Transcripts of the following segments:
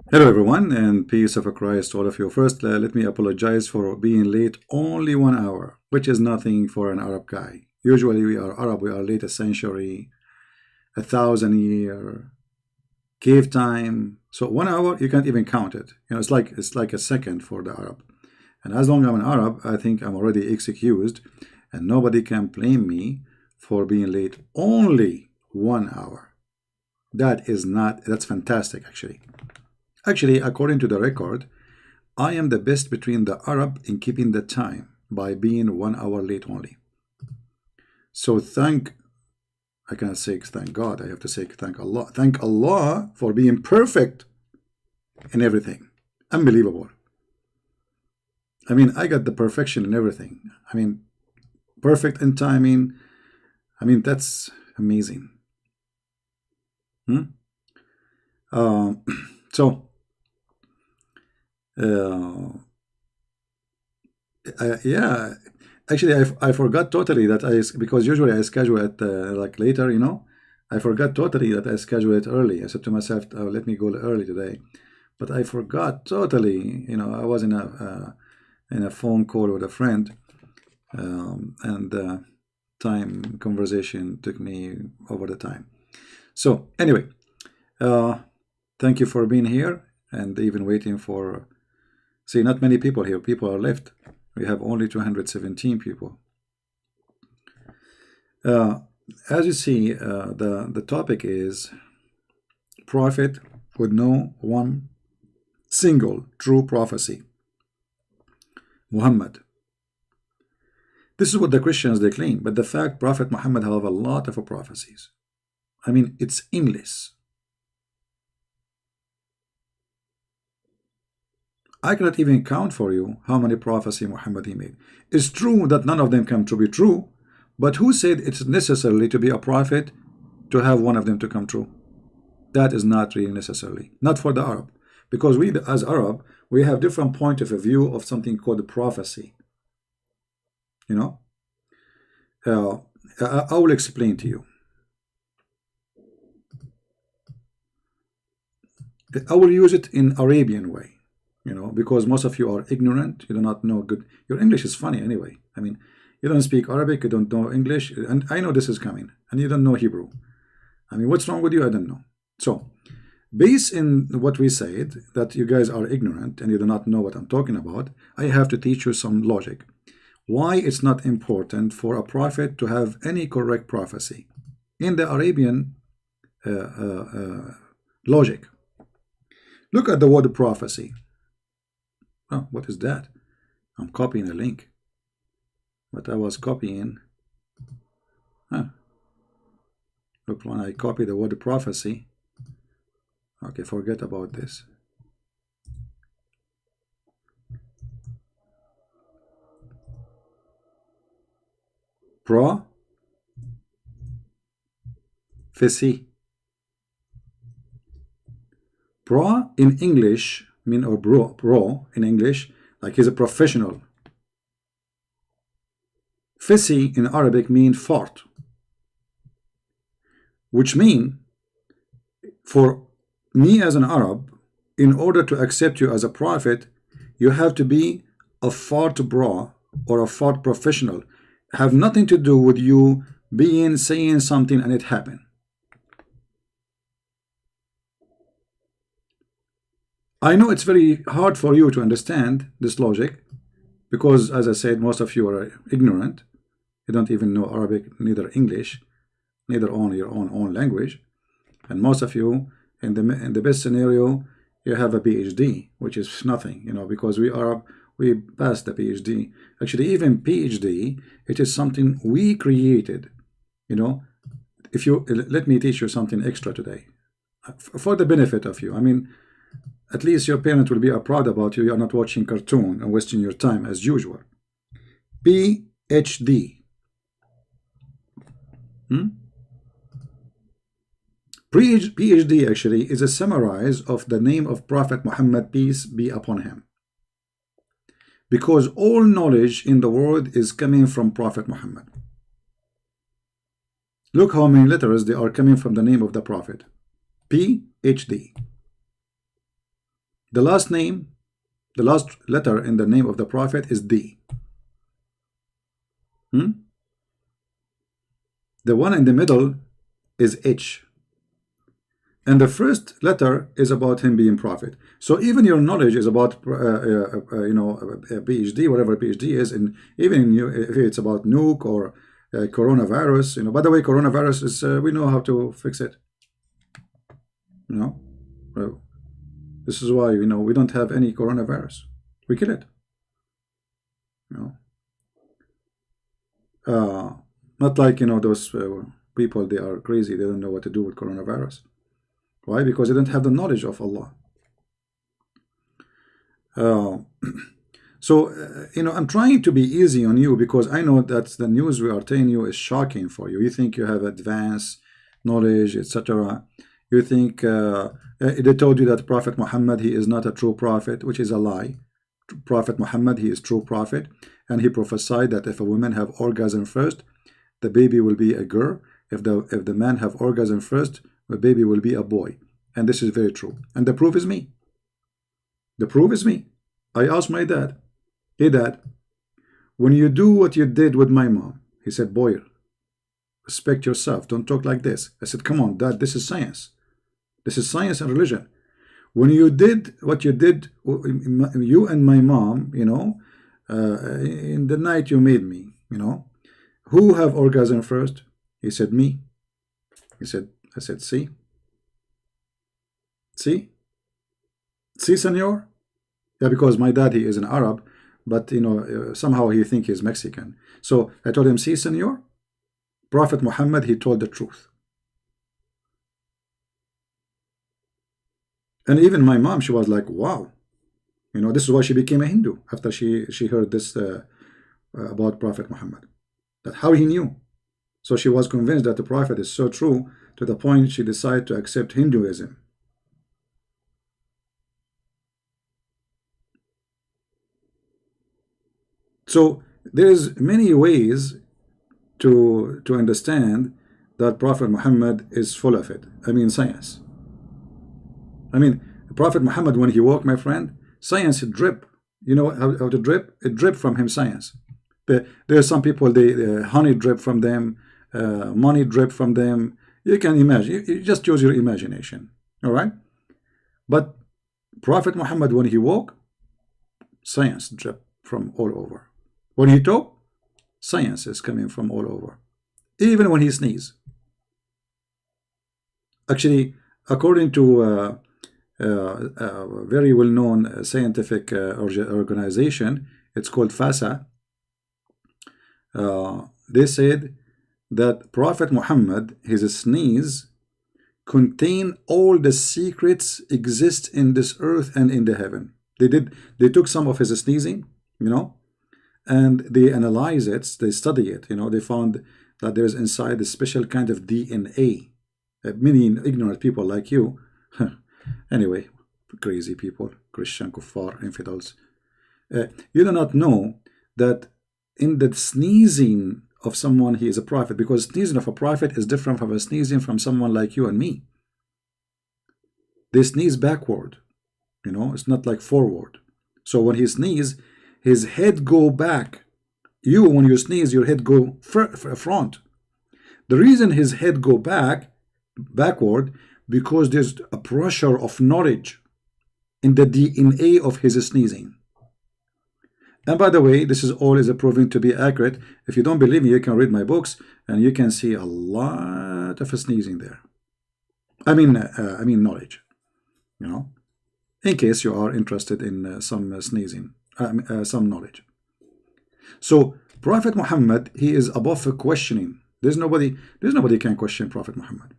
Hello everyone, and peace of Christ to all of you. First, let me apologize for being late only 1 hour, which is nothing for an Arab guy. Usually we are Arab, we are late a century, 1,000 year, cave time. So 1 hour, you can't even count it. It's like a second for the Arab. And as long as I'm an Arab, I think I'm already excused, and nobody can blame me for being late only 1 hour. That's fantastic actually. Actually, according to the record, I am the best between the Arab in keeping the time by being 1 hour late only. So I cannot say thank God, I have to say thank Allah. Thank Allah for being perfect in everything. Unbelievable. I mean, I got the perfection in everything. I mean, perfect in timing. I mean, that's amazing. So, yeah, actually, I forgot totally that because usually I schedule it like later, I forgot totally that I schedule it early. I said to myself, oh, let me go early today, but I forgot totally. I was in a phone call with a friend, and time conversation took me over the time. So anyway, thank you for being here and even waiting for. See, not many people here. People are left. We have only 217 people. As you see, the topic is prophet with no one single true prophecy. Muhammad. This is what the Christians they claim, but the fact Prophet Muhammad have a lot of prophecies. I mean, it's endless. I cannot even count for you how many prophecies Muhammad he made. It's true that none of them come to be true, but who said it's necessarily to be a prophet to have one of them to come true? That is not really necessarily. Not for the Arab. Because we, as Arab, we have different point of view of something called prophecy. I will explain to you. I will use it in Arabian way. Because most of you are ignorant, you do not know good. Your English is funny anyway. I mean, you don't speak Arabic, you don't know English, and I know this is coming, and you don't know Hebrew. I mean, what's wrong with you? I don't know. So, based in what we said, that you guys are ignorant and you do not know what I'm talking about, I have to teach you some logic. Why it's not important for a prophet to have any correct prophecy in the Arabian logic. Look at the word prophecy. Oh, what is that? I'm copying a link. But I was copying. Look, when I copy the word prophecy. Okay, forget about this. Prophecy. Pro in English mean, or pro in English, like he's a professional. Fisi in Arabic mean fort, which mean for me as an Arab, in order to accept you as a prophet, you have to be a fort bra or a fort professional. Have nothing to do with you saying something and it happened. I know it's very hard for you to understand this logic because, as I said, most of you are ignorant. You don't even know Arabic, neither English, neither on your own language. And most of you, in the best scenario, you have a PhD, which is nothing, because we passed the PhD. Actually, even PhD, it is something we created. If you let me teach you something extra today, for the benefit of you. I mean, at least your parent will be proud about you. You are not watching cartoon and wasting your time as usual. PhD. PhD actually is a summarize of the name of Prophet Muhammad, peace be upon him. Because all knowledge in the world is coming from Prophet Muhammad. Look how many letters they are coming from the name of the Prophet. PhD. The last name, the last letter in the name of the Prophet is D. The one in the middle is H. And the first letter is about him being prophet. So even your knowledge is about, a PhD, whatever PhD is, and even if it's about nuke or coronavirus, by the way, coronavirus is, we know how to fix it. This is why, we don't have any coronavirus. We kill it. Not like, those people, they are crazy. They don't know what to do with coronavirus. Why? Because they don't have the knowledge of Allah. I'm trying to be easy on you because I know that the news we are telling you is shocking for you. You think you have advanced knowledge, etc. You think they told you that Prophet Muhammad, he is not a true prophet, which is a lie. Prophet Muhammad, he is true prophet, and he prophesied that if a woman have orgasm first, the baby will be a girl. If the man have orgasm first, the baby will be a boy. And this is very true. And the proof is me. The proof is me. I asked my dad, hey dad, when you do what you did with my mom, he said, boy, respect yourself. Don't talk like this. I said, come on, dad, this is science. This is science and religion. When you did what you did, you and my mom, in the night you made me, who have orgasm first? He said, me. I said, see? See? See, senor? Yeah, because my dad, he is an Arab, but, somehow he think he's Mexican. So I told him, see, senor? Prophet Muhammad, he told the truth. And even my mom, she was like, wow. This is why she became a Hindu after she heard this about Prophet Muhammad. That how he knew. So she was convinced that the Prophet is so true to the point she decided to accept Hinduism. So there's many ways to understand that Prophet Muhammad is full of it. I mean, science. Prophet Muhammad, when he walked, my friend, science drip. You know how to drip? It drip from him, science. But there are some people, they honey drip from them, money drip from them. You can imagine. You just use your imagination. All right? But Prophet Muhammad, when he walked, science drip from all over. When he talk, science is coming from all over. Even when he sneeze. Actually, according to a very well-known scientific organization, it's called FASA. They said that Prophet Muhammad, his sneeze, contain all the secrets exist in this earth and in the heaven. They took some of his sneezing, and they analyze it, they study it, they found that there's inside a special kind of DNA. Many ignorant people like you, anyway, crazy people, Christian, kuffar, infidels, you do not know that in the sneezing of someone, he is a prophet, because sneezing of a prophet is different from a sneezing from someone like you and me. They sneeze backward, it's not like forward. So when he sneezes, his head go back. When you sneeze, your head go front. The reason his head go backward, because there's a pressure of knowledge in the DNA of his sneezing. And by the way, this is all is proven to be accurate. If you don't believe me, you can read my books, and you can see a lot of sneezing there. I mean knowledge, in case you are interested in some sneezing, some knowledge. So Prophet Muhammad, he is above questioning. There's nobody can question Prophet Muhammad.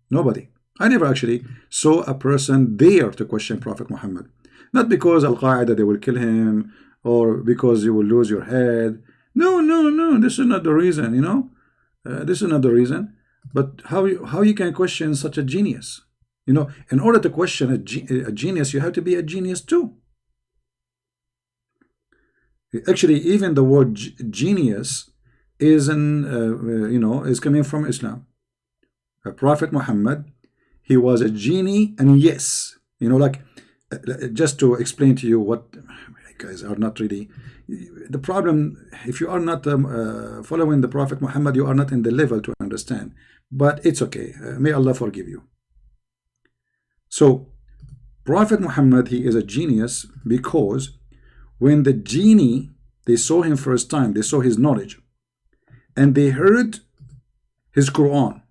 Nobody. I never actually saw a person dare to question Prophet Muhammad. Not because Al-Qaeda, they will kill him, or because you will lose your head. No. This is not the reason, this is not the reason. But how you can question such a genius? In order to question a genius, you have to be a genius too. Actually, even the word genius is is coming from Islam. Prophet Muhammad, he was a genie, and yes, like just to explain to you what guys are not really the problem. If you are not following the Prophet Muhammad, you are not in the level to understand, but it's okay. May Allah forgive you. So Prophet Muhammad, he is a genius, because when the genie, they saw him first time, they saw his knowledge, and they heard his Quran,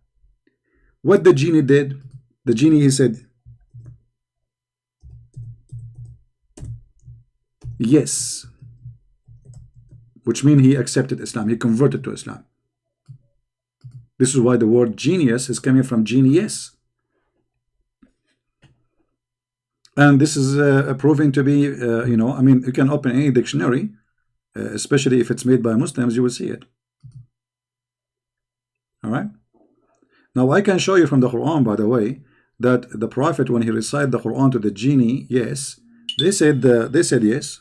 what the genie did, the genie, he said yes, which means he accepted Islam, he converted to Islam. This is why the word genius is coming from genius. And this is proving to be, you know, I mean, you can open any dictionary, especially if it's made by Muslims, you will see it. All right. Now, I can show you from the Quran, by the way, that the Prophet, when he recited the Quran to the genie, yes, they said yes,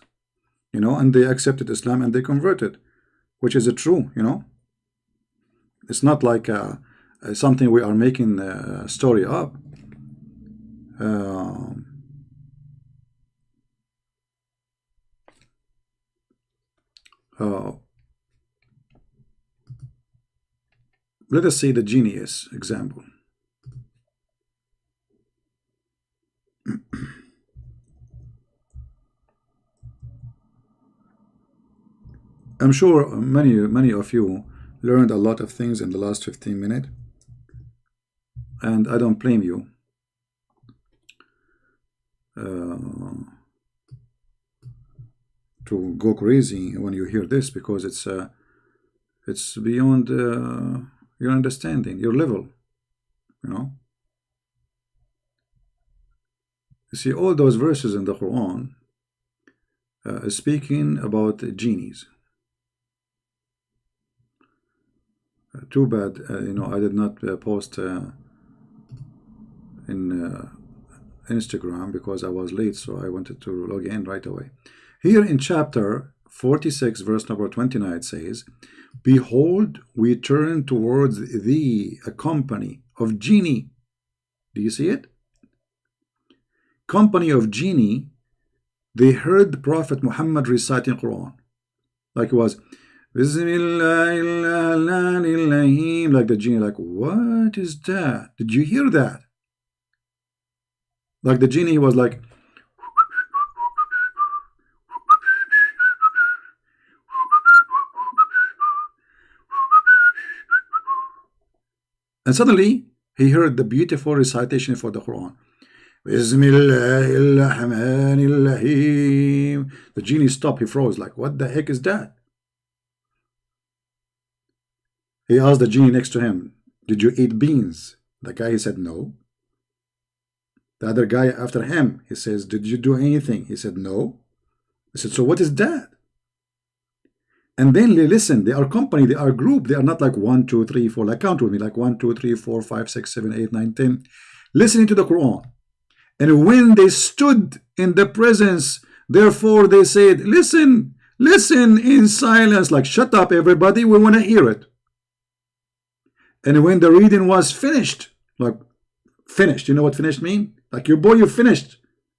you know, and they accepted Islam and they converted, which is true, you know. It's not like something we are making a story up. Let us see the genius example. I'm sure many of you learned a lot of things in the last 15 minutes, and I don't blame you. To go crazy when you hear this, because it's beyond your understanding, your level, you know. You see, all those verses in the Quran speaking about genies. Too bad, you know, I did not post in Instagram because I was late, so I wanted to log in right away. Here in chapter 46, verse number 29, it says, "Behold, we turn towards thee a company of genii." Do you see it? Company of genii. They heard the Prophet Muhammad reciting Quran, like it was Bismillahirrahmanirrahim, like the genie, like, what is that? Did you hear that? Like the genie was like, and suddenly he heard the beautiful recitation for the Quran. Bismillahirrahmanirrahim. The genie stopped, he froze, like, what the heck is that? He asked the genie next to him, did you eat beans? The guy, he said, no. The other guy after him, he says, did you do anything? He said, no. He said, so what is that? And then they listen, they are company, they are group, they are not like 1, 2, 3, 4, like count with me, like 1, 2, 3, 4, 5, 6, 7, 8, 9, 10, listening to the Quran. And when they stood in the presence, therefore they said, listen, listen in silence, like, shut up everybody, we want to hear it. And when the reading was finished, like, finished, you know what finished mean? Like, your boy, you finished.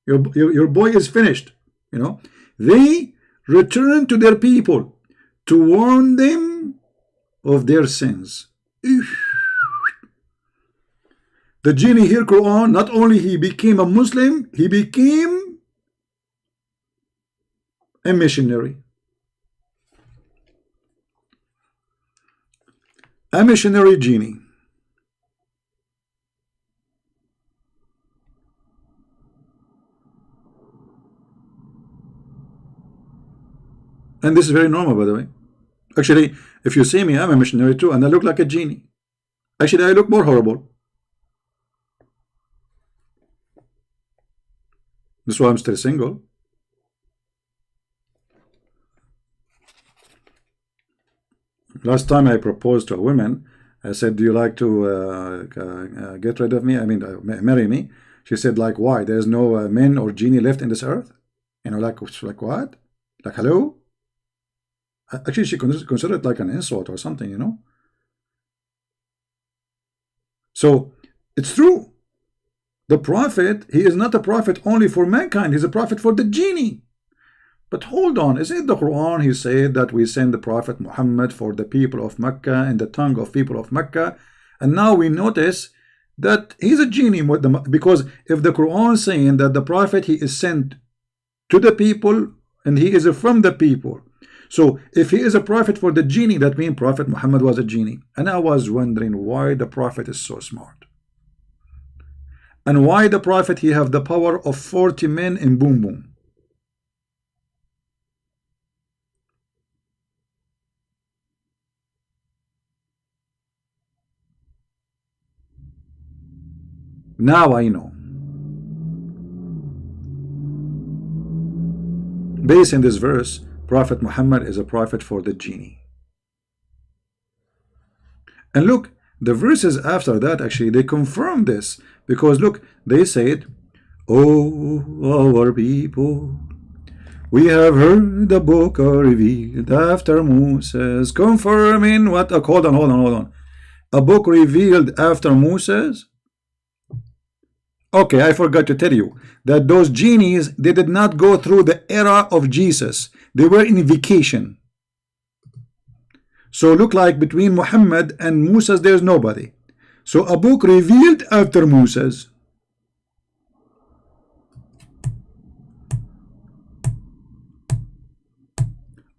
Your boy is finished, you know. They returned to their people to warn them of their sins. The genie hear Quran, not only he became a Muslim, he became a missionary. A missionary genie. And this is very normal, by the way. Actually, if you see me, I'm a missionary too, and I look like a genie. Actually, I look more horrible. That's why I'm still single. Last time I proposed to a woman, I said, do you like to get rid of me? I mean, marry me? She said, like, why? There's no men or genie left in this earth? You know, like what? Like, hello? Actually, she considered it like an insult or something, you know? So, it's true. The prophet, he is not a prophet only for mankind, he's a prophet for the genie. But hold on, is it the Quran he said that we send the Prophet Muhammad for the people of Mecca in the tongue of people of Mecca? And now we notice that he's a genie, because if the Quran is saying that the prophet he is sent to the people and he is from the people, so if he is a prophet for the genie, that means Prophet Muhammad was a genie. And I was wondering why the prophet is so smart, and why the prophet he have the power of 40 men in boom boom. Now I know. Based on this verse, Prophet Muhammad is a prophet for the genie. And look, the verses after that, actually, they confirm this. Because look, they said, "Oh, our people, we have heard the book revealed after Moses, confirming what." Hold on. A book revealed after Moses? Okay, I forgot to tell you that those genies, they did not go through the era of Jesus. They were in vacation. So look like between Muhammad and Moses, there's nobody. So a book revealed after Moses.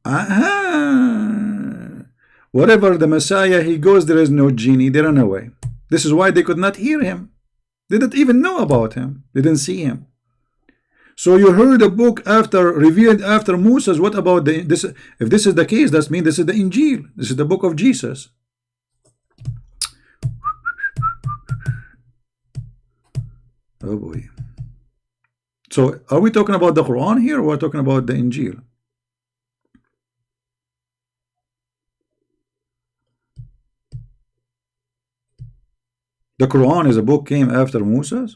Aha! Wherever the Messiah he goes, there is no genie. They run away. This is why they could not hear him. They didn't even know about him. They didn't see him. So you heard a book after revealed after Moses. What about this? If this is the case, that means this is the Injil. This is the book of Jesus. Oh boy. So are we talking about the Quran here, or are we talking about the Injil? The Quran is a book came after Moses?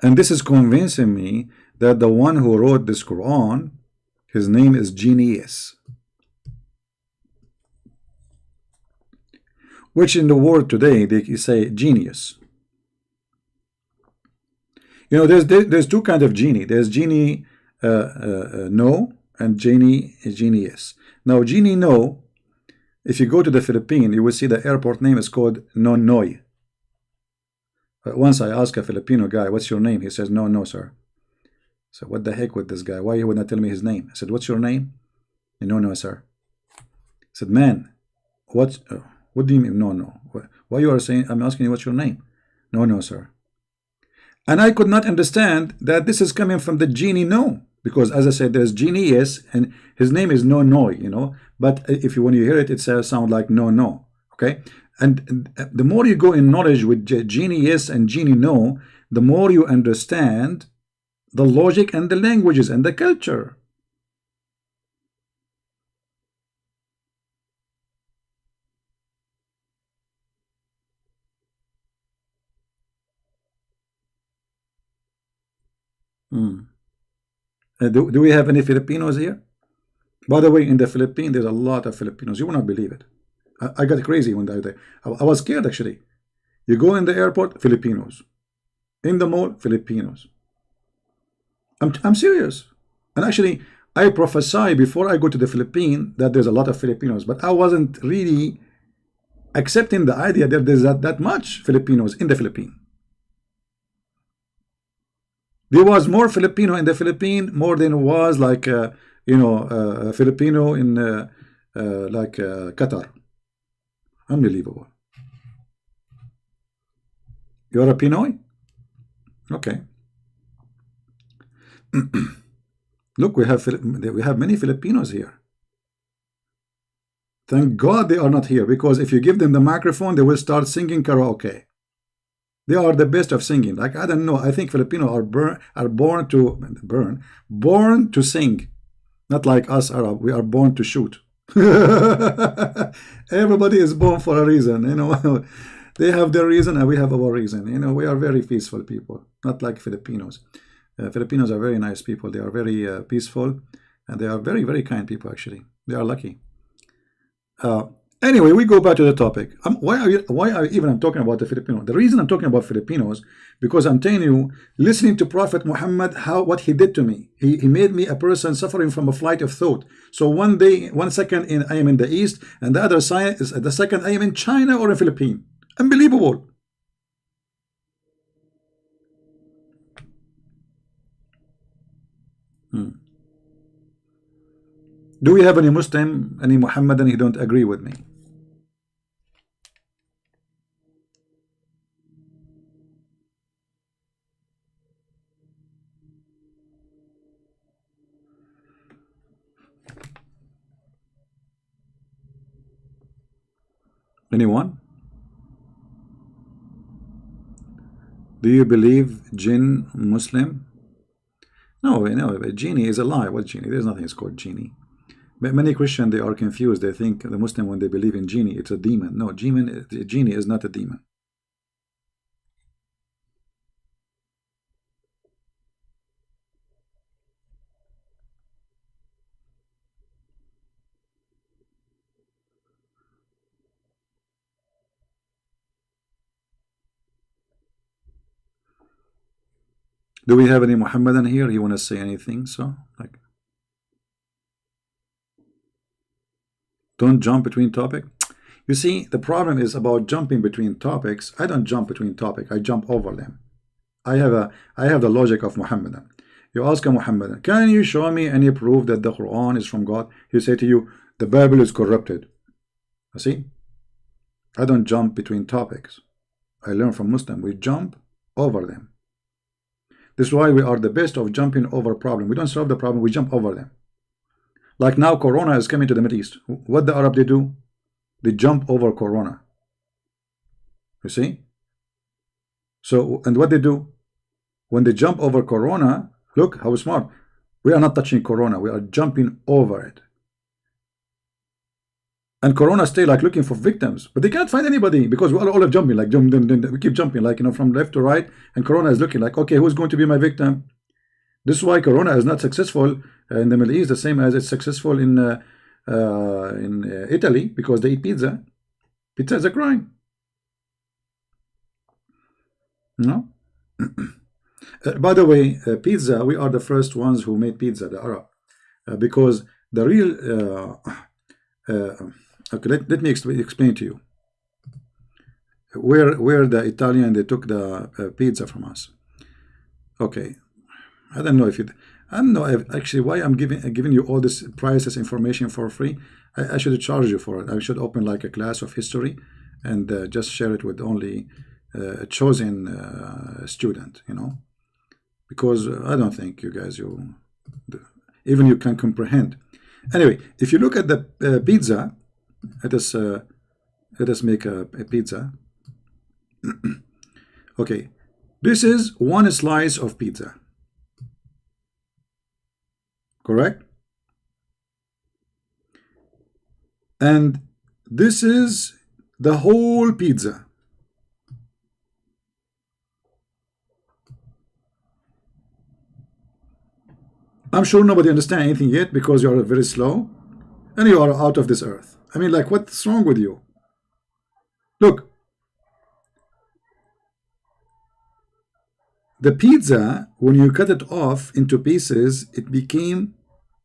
And this is convincing me that the one who wrote this Quran, his name is genius. Which in the world today, they say genius. You know, there's two kinds of genie. There's genie no, and genius. Now, genie no, if you go to the Philippines, you will see the airport name is called Nonoy. Once I asked a Filipino guy, "What's your name?" He says, "No, sir." So what the heck with this guy? Why he would not tell me his name? I said, "What's your name?" "No, sir." I said, "Man, what do you mean no? Why you are saying, I'm asking you what's your name?" "No, sir." And I could not understand that this is coming from the genie no, because as I said, there's genie yes, and his name is no, you know. But if you when you hear it, it sound like no. Okay, and the more you go in knowledge with genie yes and genie no, the more you understand the logic and the languages and the culture. Do we have any Filipinos here? By the way, in the Philippines, there's a lot of Filipinos. You will not believe it. I got crazy when I was there. I was scared, actually. You go in the airport, Filipinos. In the mall, Filipinos. I'm serious. And actually, I prophesy before I go to the Philippines that there's a lot of Filipinos. But I wasn't really accepting the idea that there's that much Filipinos in the Philippines. There was more Filipino in the Philippines, more than was like Filipino in Qatar. Unbelievable. You're a Pinoy? Okay. Look, we have many Filipinos here. Thank God they are not here, because if you give them the microphone, they will start singing karaoke. They are the best of singing. Like, I don't know. I think Filipinos are born to sing. Not like us Arab. We are born to shoot. Everybody is born for a reason. You know, they have their reason and we have our reason. You know, we are very peaceful people. Not like Filipinos. Filipinos are very nice people. They are very peaceful, and they are very, very kind people. Actually, they are lucky. Uh, anyway, we go back to the topic. Why are even I'm talking about the Filipino? The reason I'm talking about Filipinos, because I'm telling you, listening to Prophet Muhammad, what he did to me. He made me a person suffering from a flight of thought. So one day, 1 second I am in the East, and the other side is the second I am in China or in Philippines. Unbelievable. Do we have any Muslim, any Muhammadan who don't agree with me? Anyone? Do you believe jinn Muslim? No, no, a genie is a lie. What genie? There's nothing is called genie. But many Christians, they are confused. They think the Muslim, when they believe in genie, it's a demon. No, genie is not a demon. Do we have any Muhammadan here? You want to say anything? So, like, don't jump between topics. You see, the problem is about jumping between topics. I don't jump between topics. I jump over them. I have the logic of Muhammadan. You ask a Muhammadan, can you show me any proof that the Quran is from God? He say to you, the Bible is corrupted. You see, I don't jump between topics. I learn from Muslim. We jump over them. This is why we are the best of jumping over problem. We don't solve the problem, we jump over them. Like now, Corona is coming to the Middle East. What the Arab they do? They jump over Corona. You see? So, and what they do? When they jump over Corona, look how smart. We are not touching Corona, we are jumping over it. And Corona stay like looking for victims, but they can't find anybody because we are all jumping, like we keep jumping, like, you know, from left to right, and Corona is looking like, okay, who's going to be my victim? This is why Corona is not successful in the Middle East, the same as it's successful in Italy, because they eat pizza. Pizza is a crime. No. By the way, pizza, we are the first ones who made pizza, the Arab, because the real okay, let me explain to you where the Italian, they took the pizza from us. Okay, I don't know if you, I don't know if actually why I'm giving you all this priceless information for free. I should charge you for it. I should open like a class of history and just share it with only a chosen student, you know, because I don't think you guys, even you can comprehend. Anyway, if you look at the pizza, let us make a pizza. Okay, this is one slice of pizza, correct? And this is the whole pizza. I'm sure nobody understands anything yet because you are very slow and you are out of this earth. I mean, like, what's wrong with you? Look, the pizza, when you cut it off into pieces, it became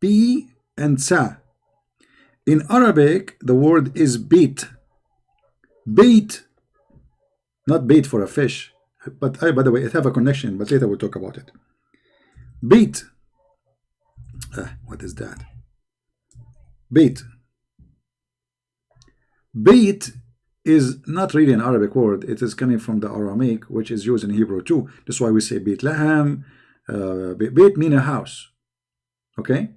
P and sa. In Arabic, the word is bait. Bait, not bait for a fish. But by the way, it have a connection, but later we'll talk about it. Bait. What is that? Bait. Bait is not really an Arabic word. It is coming from the Aramaic, which is used in Hebrew too. That's why we say Beit Lahem. Beit mean a house. Okay?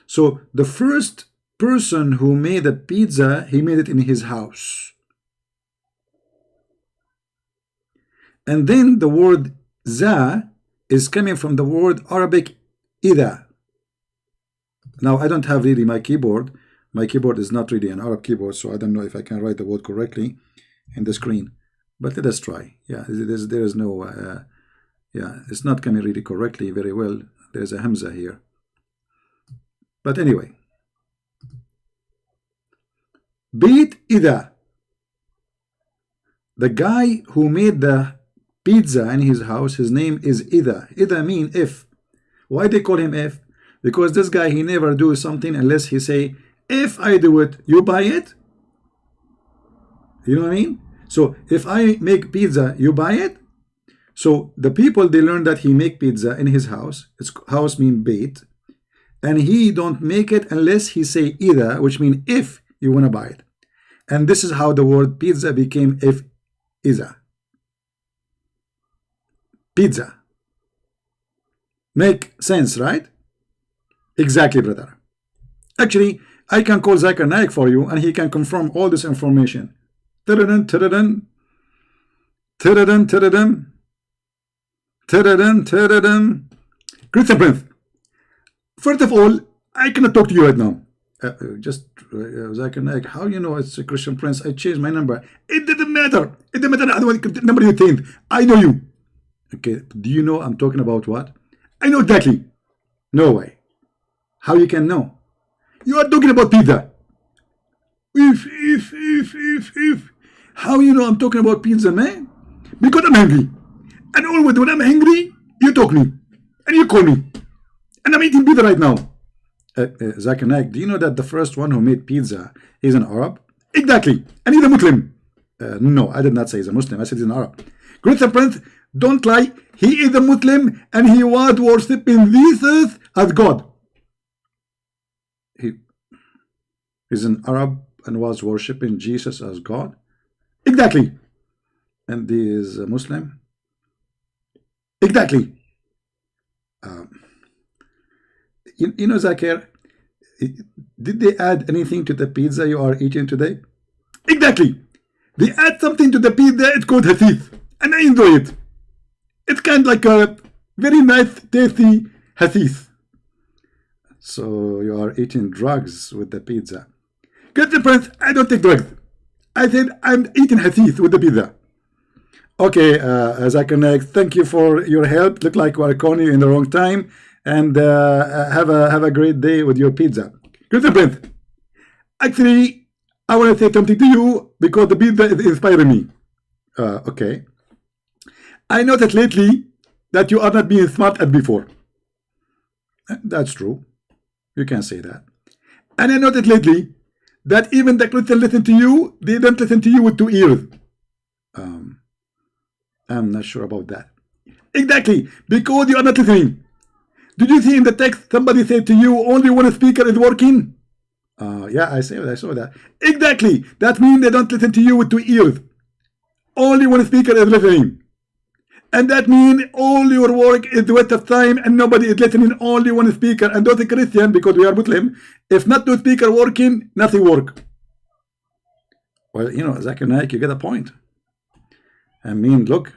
So the first person who made a pizza, he made it in his house. And then the word za is coming from the word Arabic ida. Now, I don't have really my keyboard. My keyboard is not really an Arab keyboard, so I don't know if I can write the word correctly in the screen. But let us try. Yeah, there is no, yeah, it's not coming really correctly very well. There's a Hamza here. But anyway. Beat إذا. The guy who made the pizza in his house, his name is إذا. إذا mean if. Why they call him if? Because this guy, he never do something unless he say, if I do it, you buy it. You know what I mean? So if I make pizza, you buy it. So the people, they learn that he make pizza in his house. His house mean bait, and he don't make it unless he say either, which mean if you want to buy it. And this is how the word pizza became if إذا. Pizza. Make sense, right? Exactly, brother. Actually, I can call Zakir Naik for you, and he can confirm all this information. Tadadun, tadadun. Tadadun, tadadun. Tadadun, tadadun. Christian Prince, first of all, I cannot talk to you right now. Zakir Naik, how you know it's a Christian Prince? I changed my number. It didn't matter. It didn't matter what number you think. I know you. Okay, do you know I'm talking about what? I know exactly. No way. How you can know? You are talking about pizza. If. How you know I'm talking about pizza, man? Because I'm hungry. And always when I'm hungry, you talk me. And you call me. And I'm eating pizza right now. Zakir Naik, do you know that the first one who made pizza is an Arab? Exactly. And he's a Muslim. No, I did not say he's a Muslim. I said he's an Arab. Christian Prince, don't lie. He is a Muslim and he was worshipping Jesus as God. He is an Arab and was worshipping Jesus as God. Exactly. And he is a Muslim. Exactly. You know, Zakir, did they add anything to the pizza you are eating today? Exactly. They add something to the pizza. It's called hadith, and I enjoy it. It's kind of like a very nice, tasty hadith. So you are eating drugs with the pizza. Christian Prince, I don't take drugs. I said I'm eating hadith with the pizza. Okay, Zakir Naik, thank you for your help. Look like we're calling you in the wrong time. And have a great day with your pizza. Christian Prince, actually, I want to say something to you because the pizza is inspiring me. Okay. I noticed lately that you are not being smart as before. That's true. You can say that. And I noticed lately that even the Christians listen to you, they don't listen to you with 2 ears. I'm not sure about that. Exactly, because you are not listening. Did you see in the text somebody said to you only one speaker is working? Yeah, I saw that. Exactly. That means they don't listen to you with 2 ears. Only one speaker is listening. And that means all your work is waste of time and nobody is listening, only one speaker. And those Christian, because we are Muslim, if not 2 speakers working, nothing work. Well, you know, Zakir Naik, you get a point. I mean, look,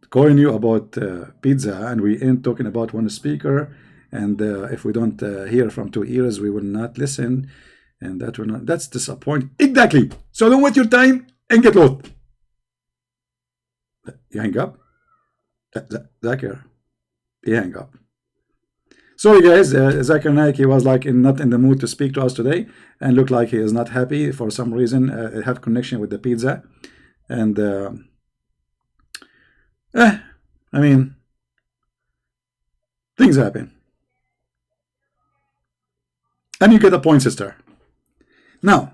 calling you about pizza and we ain't talking about one speaker, and if we don't hear from 2 ears, we will not listen, and that will not, that's disappointing. Exactly. So don't waste your time and get lost. You hang up? Zakir, you hang up. Sorry guys, Zakir Naik, he was like not in the mood to speak to us today and looked like he is not happy for some reason. Have connection with the pizza, and I mean, things happen. And you get a point, sister. Now,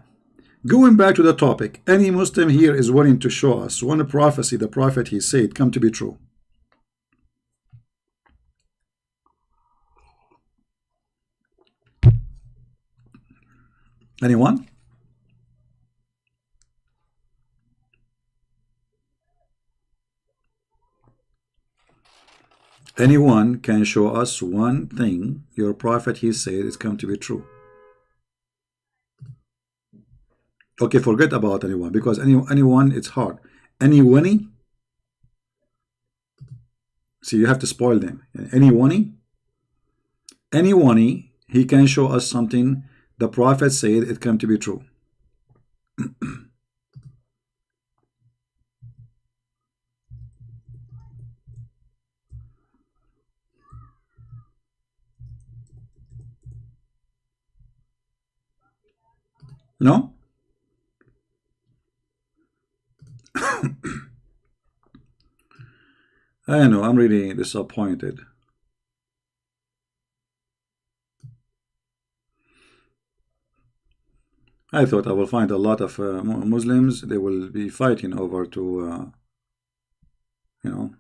going back to the topic, any Muslim here is willing to show us one prophecy the Prophet he said come to be true. Anyone? Anyone can show us one thing your prophet he said is come to be true. Okay, forget about anyone, because anyone it's hard. Anyone? See, you have to spoil them. Anyone he can show us something the prophet said it come to be true. No? I know, I'm really disappointed. I thought I will find a lot of Muslims. They will be fighting over to, you know,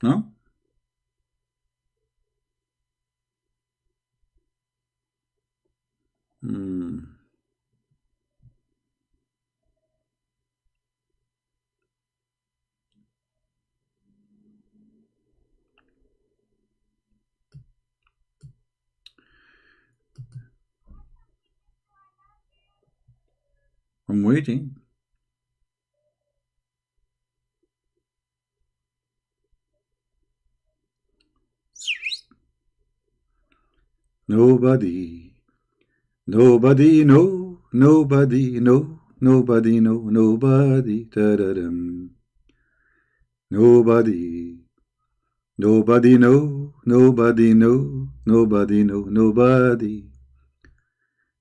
no? Hmm. I'm waiting. Nobody, nobody, no, nobody, no, nobody, no, nobody, da-da-dum. Nobody, nobody, no, nobody, no, nobody, no, nobody,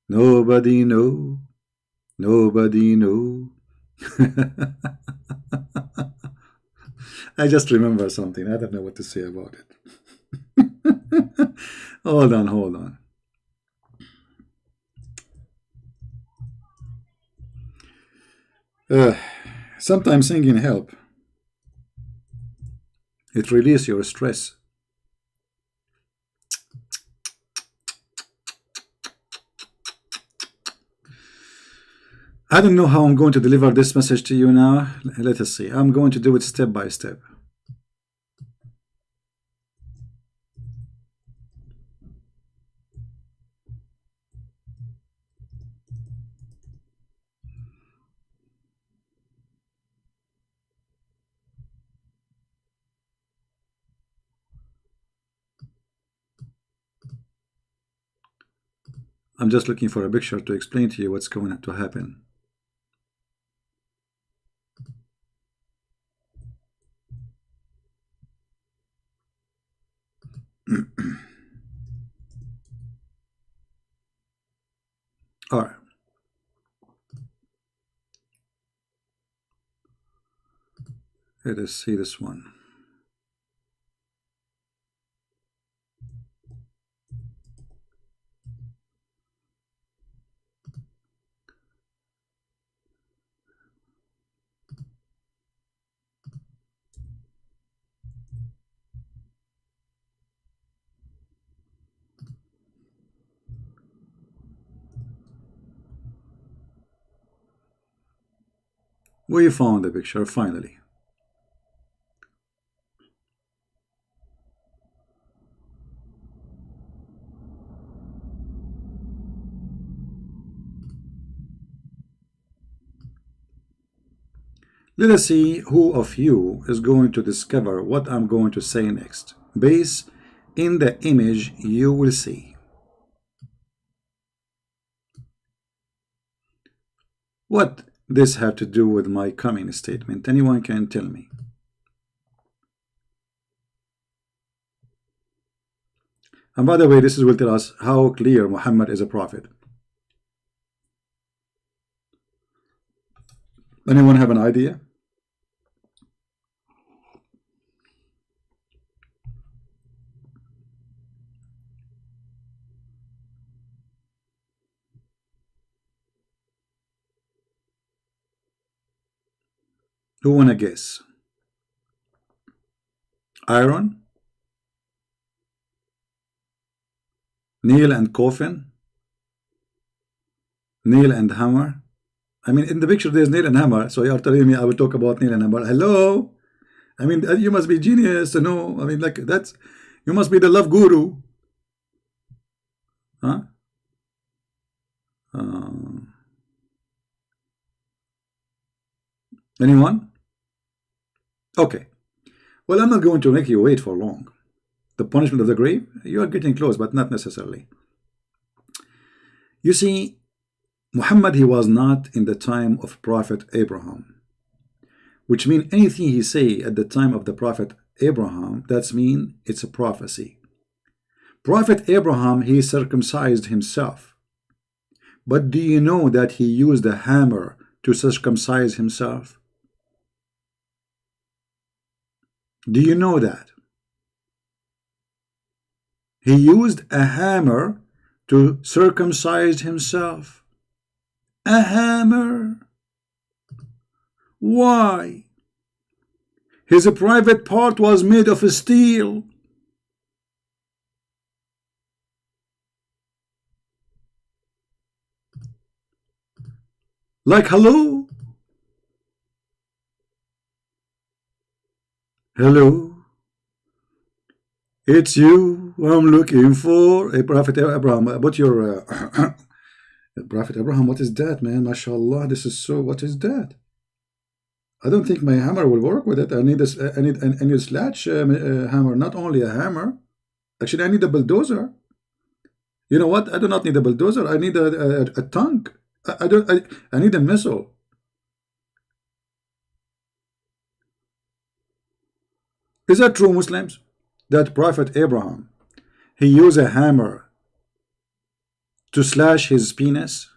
nobody, no, nobody, no. I just remember something. I don't know what to say about it. Hold on, hold on. Uh, Sometimes singing help. It releases your stress. I don't know how I'm going to deliver this message to you now. Let us see. I'm going to do it step by step. I'm just looking for a picture to explain to you what's going to happen. All right. Let us see this one. We found the picture finally. Let us see who of you is going to discover what I'm going to say next. Based in the image you will see. What this have to do with my coming statement? Anyone can tell me. And by the way, this will tell us how clear Muhammad is a prophet. Anyone have an idea? Who wanna guess? Iron? Nail and coffin? Nail and hammer? I mean, in the picture there's nail and hammer, so you're telling me I will talk about nail and hammer. Hello? I mean, you must be genius to know. I mean, like, that's, you must be the love guru. Huh? Anyone? Okay. Well, I'm not going to make you wait for long. The punishment of the grave? You are getting close, but not necessarily. You see, Muhammad, he was not in the time of Prophet Abraham, which means anything he say at the time of the Prophet Abraham, that's mean it's a prophecy. Prophet Abraham, he circumcised himself. But do you know that he used a hammer to circumcise himself? Do you know that? He used a hammer to circumcise himself. A hammer. Why? His private part was made of steel. Like, hello? Hello? It's you I'm looking for. A Prophet Abraham. What your Prophet Abraham, what is that, man? MashaAllah, this is so, what is that? I don't think my hammer will work with it. I need this. I need a sledge hammer, not only a hammer. Actually, I need a bulldozer. You know what? I do not need a bulldozer. I need a tank. I need a missile. Is that true, Muslims? That Prophet Abraham, he used a hammer to slash his penis?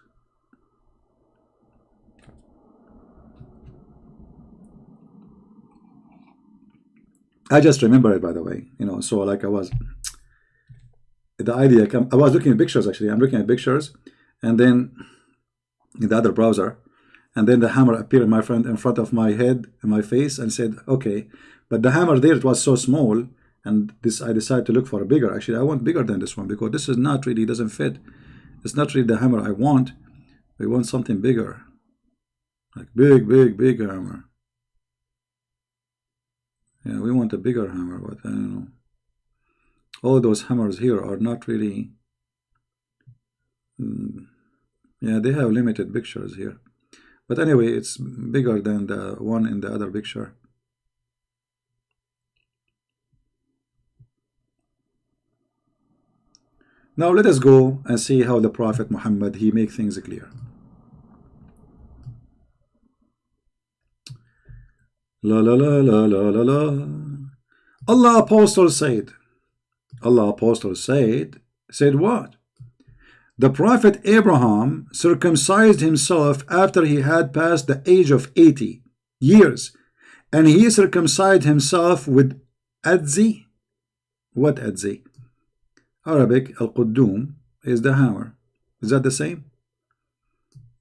I just remember it, by the way. You know, so like I was, the idea, I was looking at pictures, actually. I'm looking at pictures, and then in the other browser, and then the hammer appeared in front of my head and my face, and said, okay. But the hammer there, it was so small, and this, I decided to look for a bigger. Actually, I want bigger than this one, because this is not really, doesn't fit. It's not really the hammer I want. We want something bigger, like big hammer. Yeah, we want a bigger hammer, but I don't know. All those hammers here are not really. Yeah, they have limited pictures here. But anyway, it's bigger than the one in the other picture. Now let us go and see how the Prophet Muhammad, he make things clear. La la la la la la la. Allah Apostle said what? The Prophet Abraham circumcised himself after he had passed the age of 80 years, and he circumcised himself with Adze. What Adze? Arabic, al-Quddum is the hammer. Is that the same?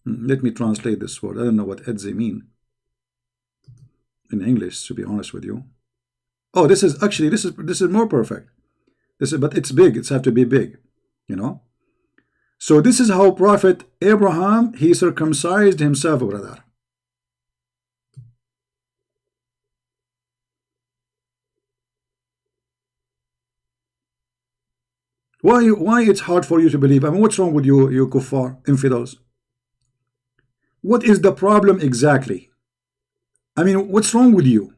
Let me translate this word. I don't know what Adze mean in English, to be honest with you. Oh, this is actually, this is more perfect. But it's big. It's have to be big, you know. So this is how Prophet Abraham, he circumcised himself, brother. Why it's hard for you to believe? I mean, what's wrong with you kuffar, infidels? What is the problem exactly? I mean, what's wrong with you?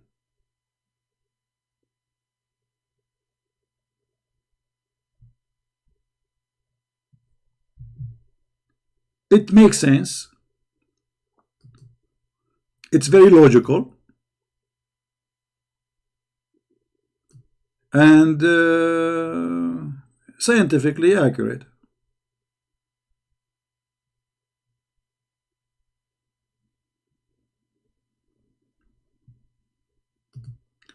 It makes sense. It's very logical. And scientifically accurate.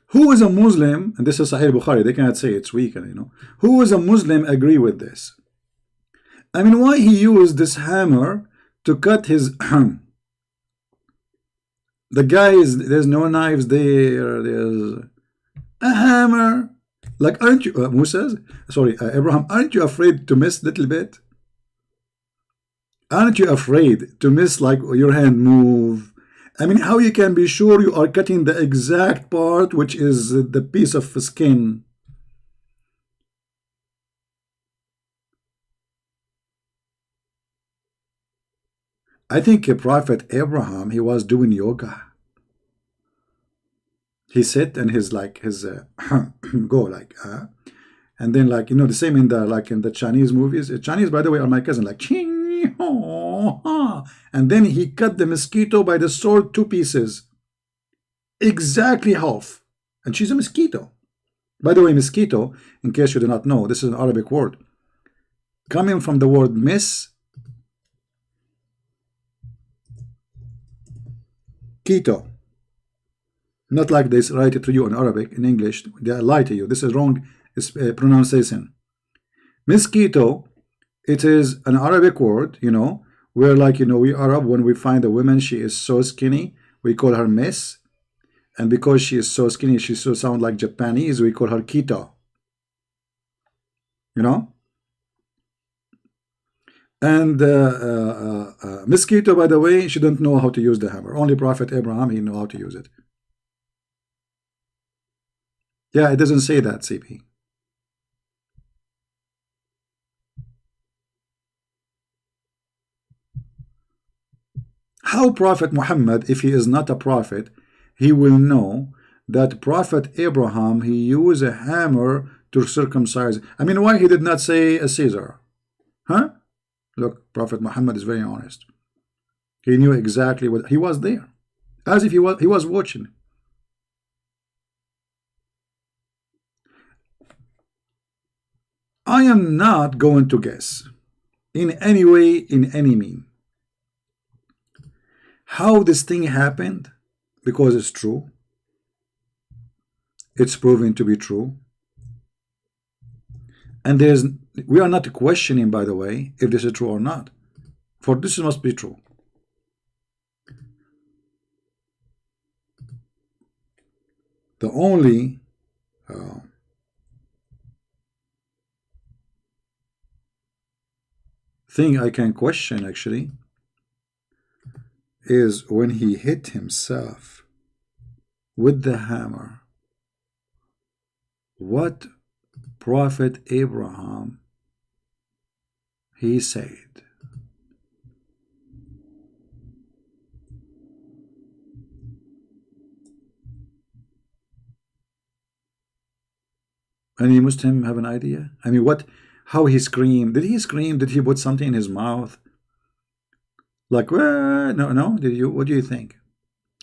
Who is a Muslim, and this is Sahih Bukhari, they cannot say it's weak, you know. Who is a Muslim agree with this? I mean, why he used this hammer to cut his the guy is, there's no knives there, there's a hammer. Like, aren't you, Abraham, aren't you afraid to miss a little bit? Aren't you afraid to miss, like, your hand move? I mean, how you can be sure you are cutting the exact part, which is the piece of skin? I think Prophet Abraham, he was doing yoga. He sit and his go like and then, like, you know, the same in the, like, in the Chinese movies. Chinese, by the way, are my cousin, like ching ho ha, and then he cut the mosquito by the sword 2 pieces, exactly half, and she's a mosquito. By the way, mosquito, in case you do not know, this is an Arabic word coming from the word miss Keto. Not like they write it to you in Arabic, in English. They lie to you. This is wrong pronunciation. Mosquito, it is an Arabic word, you know, where like, you know, we Arab, when we find a woman, she is so skinny, we call her Miss. And because she is so skinny, she so sound like Japanese, we call her Keto. You know? And mosquito, by the way, she don't know how to use the hammer. Only Prophet Abraham, he know how to use it. Yeah, it doesn't say that, CP. How Prophet Muhammad, if he is not a prophet, he will know that Prophet Abraham, he used a hammer to circumcise. I mean, why he did not say a Caesar? Huh? Look, Prophet Muhammad is very honest. He knew exactly what he was there, as if he was watching. I am not going to guess in any way, in any mean, how this thing happened, because it's true. It's proven to be true. And we are not questioning, by the way, if this is true or not. For this must be true. The only thing I can question, actually, is when he hit himself with the hammer. What Prophet Abraham he said? Any Muslim have an idea? I mean, how he screamed? Did he scream? Did he put something in his mouth? Like, no. What do you think?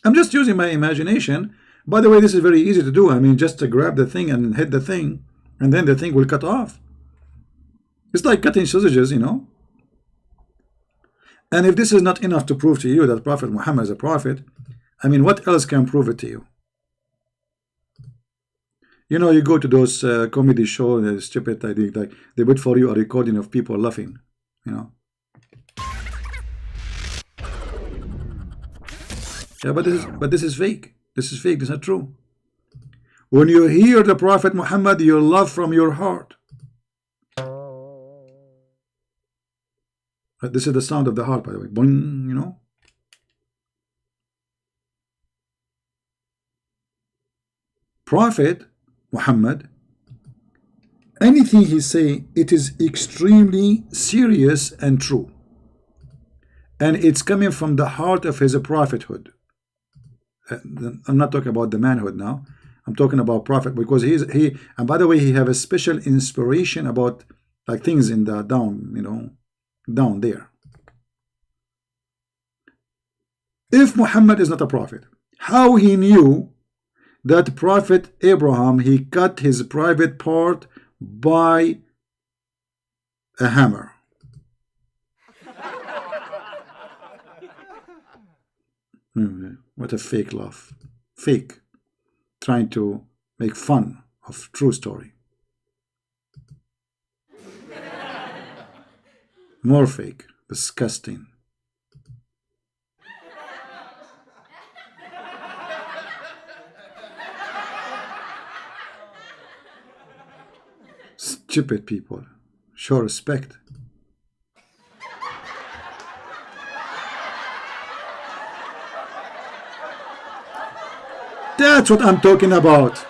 I'm just using my imagination. By the way, this is very easy to do. I mean, just to grab the thing and hit the thing, and then the thing will cut off. It's like cutting sausages, you know. And if this is not enough to prove to you that Prophet Muhammad is a prophet, I mean, what else can prove it to you? You know, you go to those comedy shows, stupid, I think, like they put for you a recording of people laughing, you know. Yeah, but this is fake. This is fake. This is not true. When you hear the Prophet Muhammad, you love from your heart. This is the sound of the heart, by the way. Boing, you know. Prophet Muhammad, anything he say, it is extremely serious and true. And it's coming from the heart of his prophethood. I'm not talking about the manhood now. I'm talking about prophet, because he and by the way, he have a special inspiration about like things in the down, you know, down there. If Muhammad is not a prophet, how he knew that Prophet Abraham, he cut his private part by a hammer? What a fake laugh. Fake. Trying to make fun of true story. More fake. Disgusting. Stupid people. Show respect. That's what I'm talking about.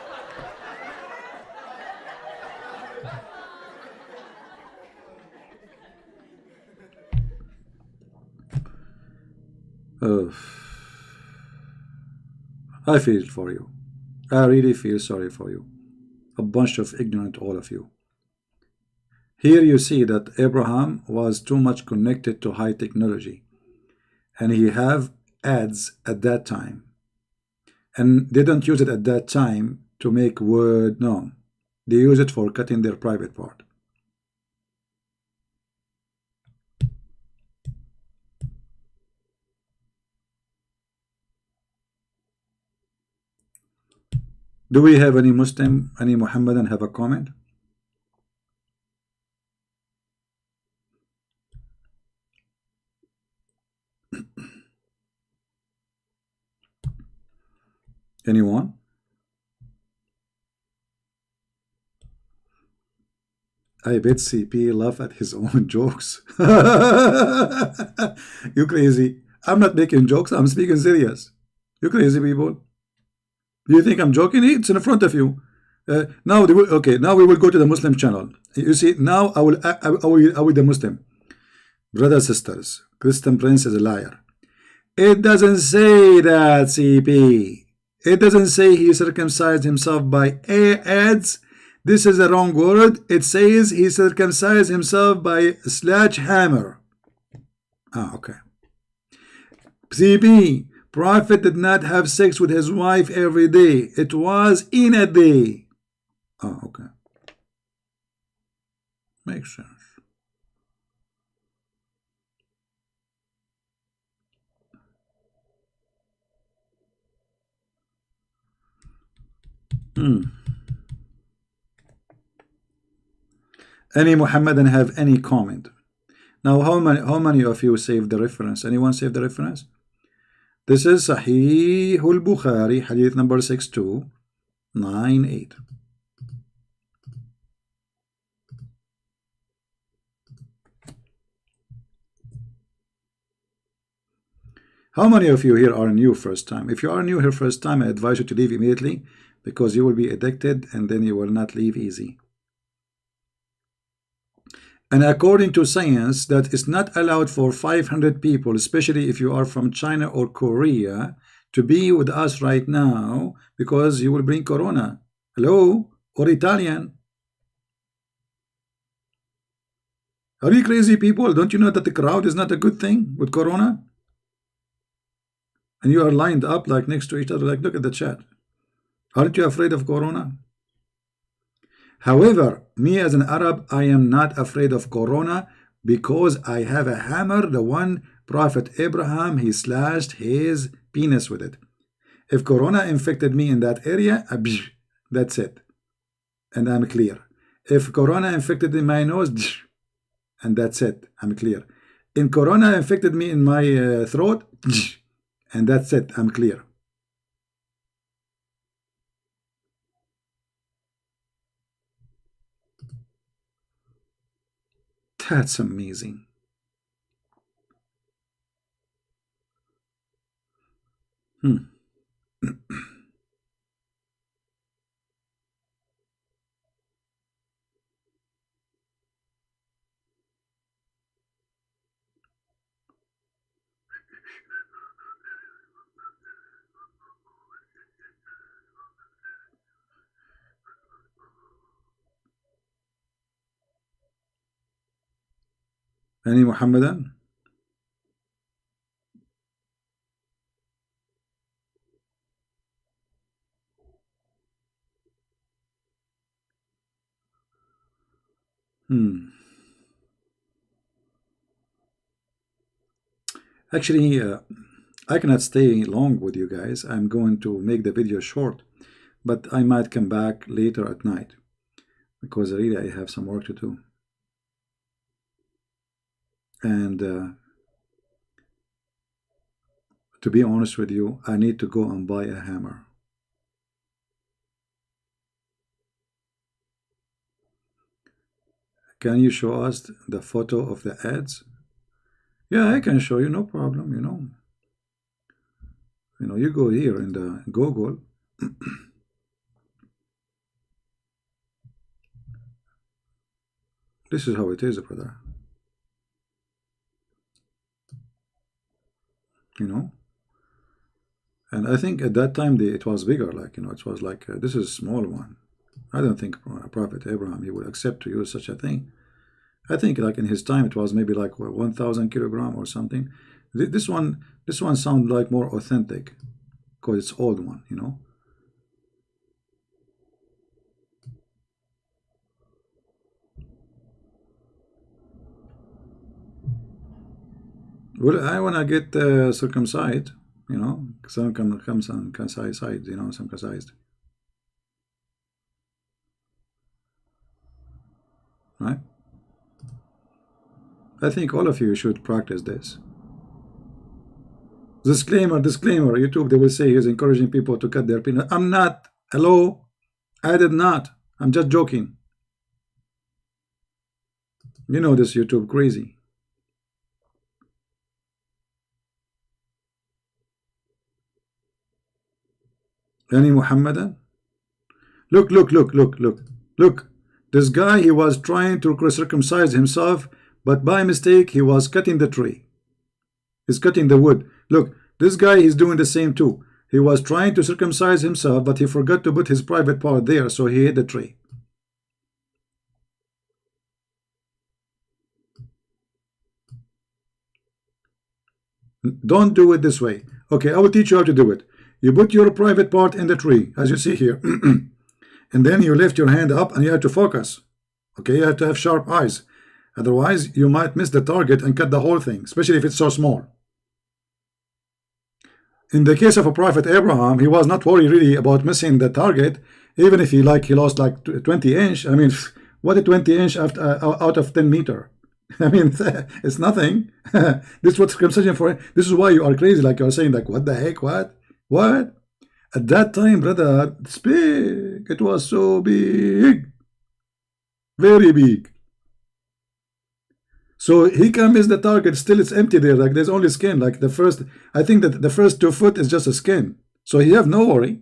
I feel for you. I really feel sorry for you. A bunch of ignorant, all of you. Here you see that Abraham was too much connected to high technology, and he have Adze at that time, and they don't use it at that time to make word known. They use it for cutting their private part. Do we have any Muslim, any Muhammadan have a comment? Anyone? I bet CP laugh at his own jokes. You crazy. I'm not making jokes. I'm speaking serious. You crazy people. Do you think I'm joking? It's in front of you. Now they will, okay. Now we will go to the Muslim channel. You see, now I will the Muslim. Brothers, sisters, Christian Prince is a liar. It doesn't say that, CP. It doesn't say he circumcised himself by Adze. This is the wrong word. It says he circumcised himself by sledgehammer. Ah, okay. CP, Prophet did not have sex with his wife every day. It was in a day. Oh, okay. Makes sense. Any Muhammadan have any comment? Now, how many of you saved the reference? Anyone saved the reference? This is Sahih al-Bukhari, hadith number 6298. How many of you here are new first time? If you are new here first time, I advise you to leave immediately, because you will be addicted and then you will not leave easy. And according to science, that is not allowed for 500 people, especially if you are from China or Korea, to be with us right now, because you will bring corona. Hello? Or Italian. Are you crazy people? Don't you know that the crowd is not a good thing with corona? And you are lined up like next to each other, like look at the chat. Aren't you afraid of corona? However, me as an Arab, I am not afraid of corona, because I have a hammer, the one Prophet Abraham, he slashed his penis with it. If corona infected me in that area, that's it. And I'm clear. If corona infected in my nose, and that's it, I'm clear. In corona infected me in my throat, and that's it, I'm clear. That's amazing. Any Muhammadan? Actually, I cannot stay long with you guys. I'm going to make the video short, but I might come back later at night, because really I have some work to do. And to be honest with you, I need to go and buy a hammer. Can you show us the photo of the Adze? Yeah, I can show you, no problem, you know. You go here in the Google. This is how it is, brother. And I think at that time it was bigger, like, it was like, this is a small one. I don't think Prophet Abraham, he would accept to use such a thing. I think like in his time it was maybe like 1,000 kilogram or something. This one sounds like more authentic, because it's old one, Well, I wanna get circumcised, circumcised, circumcised. right? I think all of you should practice this. Disclaimer, disclaimer. YouTube, they will say he's encouraging people to cut their penis. I'm not. Hello? I did not. I'm just joking. You know this YouTube crazy. Any Muhammadan? Look, look, look, look, look, look. This guy, he was trying to circumcise himself, but by mistake, he was cutting the tree. He's cutting the wood. Look, this guy is doing the same too. He was trying to circumcise himself, but he forgot to put his private part there, so he hit the tree. Don't do it this way. Okay, I will teach you how to do it. You put your private part in the tree, as you see here. And then you lift your hand up and you have to focus. Okay, you have to have sharp eyes. Otherwise, you might miss the target and cut the whole thing, especially if it's so small. In the case of a Prophet Abraham, he was not worried really about missing the target, even if he lost like 20 inch. I mean, what a 20 inch after, out of 10 meter. I mean, it's nothing. This is what circumcision for. This is why you are crazy, like you're saying, like, what the heck, what? At that time, brother, it's big. It was so big. Very big. So he can miss the target, still it's empty there, like there's only skin, like the first, I think that the first 2 foot is just a skin. So he have no worry.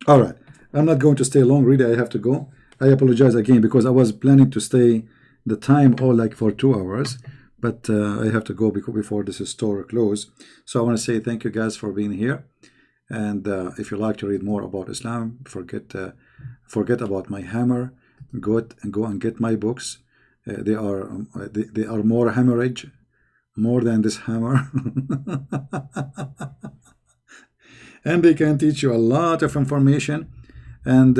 All right, I'm not going to stay long, really, I have to go. I apologize again, because I was planning to stay the time all like for 2 hours, but I have to go before this store close. So I want to say thank you guys for being here. And if you like to read more about Islam, forget about my hammer. Go and get my books. They are more hemorrhage, more than this hammer. And they can teach you a lot of information. And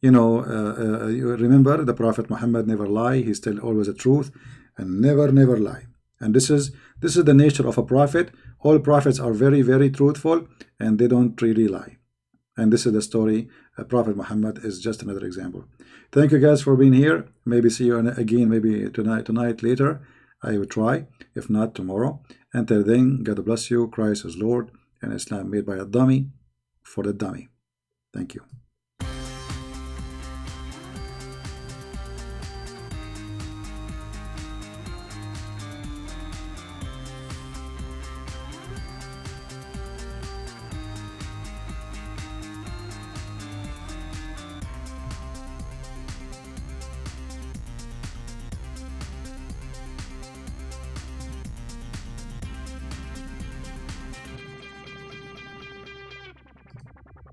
you know, you remember the Prophet Muhammad never lie. He's still always the truth and never lie. And this is the nature of a prophet. All prophets are very, very truthful, and they don't really lie. And this is the story. Prophet Muhammad is just another example. Thank you guys for being here. Maybe see you again, maybe tonight later. I will try, if not tomorrow. Until then, God bless you. Christ is Lord, and Islam made by a dummy for the dummy. Thank you.